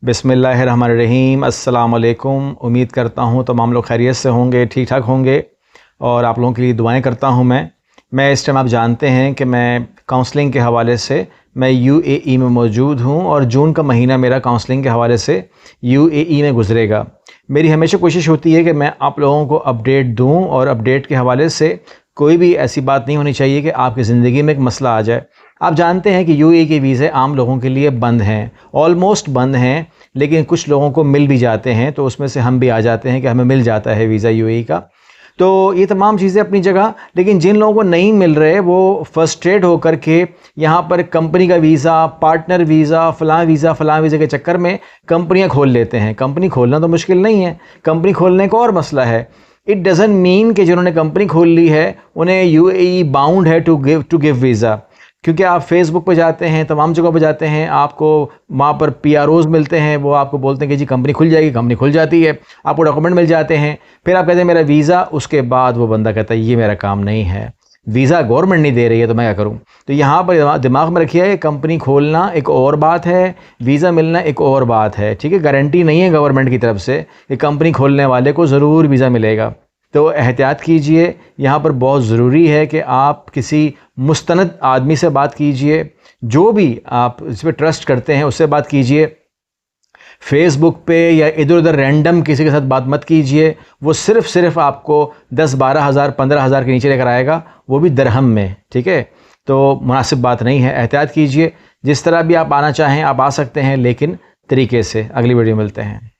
बिस्मिल्लाहिर्रहमानिर्रहीम। अस्सलाम वालेकुम। उम्मीद करता हूँ तमाम लोग खैरियत से होंगे, ठीक ठाक होंगे और आप लोगों के लिए दुआएं करता हूँ। मैं इस टाइम आप जानते हैं कि मैं काउंसलिंग के हवाले से मैं यूएई में मौजूद हूँ और जून का महीना मेरा काउंसलिंग के हवाले से यूएई में गुजरेगा। मेरी हमेशा कोशिश होती है कि मैं आप लोगों को अपडेट दूँ और अपडेट के हवाले से कोई भी ऐसी बात नहीं होनी चाहिए कि आपकी ज़िंदगी में एक मसला आ जाए। आप जानते हैं कि यूएई के वीज़े आम लोगों के लिए बंद हैं, ऑलमोस्ट बंद हैं, लेकिन कुछ लोगों को मिल भी जाते हैं, तो उसमें से हम भी आ जाते हैं कि हमें मिल जाता है वीज़ा यूएई का। तो ये तमाम चीज़ें अपनी जगह, लेकिन जिन लोगों को नहीं मिल रहे वो फ्रस्ट्रेट होकर के यहाँ पर कंपनी का वीज़ा, पार्टनर वीज़ा, फ़लाँ वीज़ा के चक्कर में कंपनियाँ खोल लेते हैं। कंपनी खोलना तो मुश्किल नहीं है, कंपनी खोलने का और मसला है। इट डज़न्ट मीन कि जिन्होंने कंपनी खोल ली है उन्हें यूएई बाउंड है टू गिव वीज़ा। क्योंकि आप फेसबुक पे जाते हैं, तमाम जगह पे जाते हैं, आपको वहाँ पर पीआरओज़ मिलते हैं, वो आपको बोलते हैं कि जी कंपनी खुल जाएगी, कंपनी खुल जाती है, आपको डॉक्यूमेंट मिल जाते हैं, फिर आप कहते हैं मेरा वीज़ा, उसके बाद वो बंदा कहता है ये मेरा काम नहीं है, वीज़ा गवर्नमेंट नहीं दे रही है तो मैं क्या करूँ। तो यहाँ पर दिमाग में रखिए, कंपनी खोलना एक और बात है, वीज़ा मिलना एक और बात है। ठीक है, गारंटी नहीं है गवर्नमेंट की तरफ से कि कंपनी खोलने वाले को ज़रूर वीज़ा मिलेगा। तो एहतियात कीजिए। यहाँ पर बहुत ज़रूरी है कि आप किसी मुस्तनद आदमी से बात कीजिए, जो भी आप इस पर ट्रस्ट करते हैं उससे बात कीजिए। फेसबुक पे या इधर उधर रैंडम किसी के साथ बात मत कीजिए, वो सिर्फ आपको 10-12 हज़ार 15 हज़ार के नीचे लेकर आएगा, वो भी दरहम में। ठीक है, तो मुनासिब बात नहीं है, एहतियात कीजिए। जिस तरह भी आप आना चाहें आप आ सकते हैं, लेकिन तरीके से। अगली वीडियो मिलते हैं।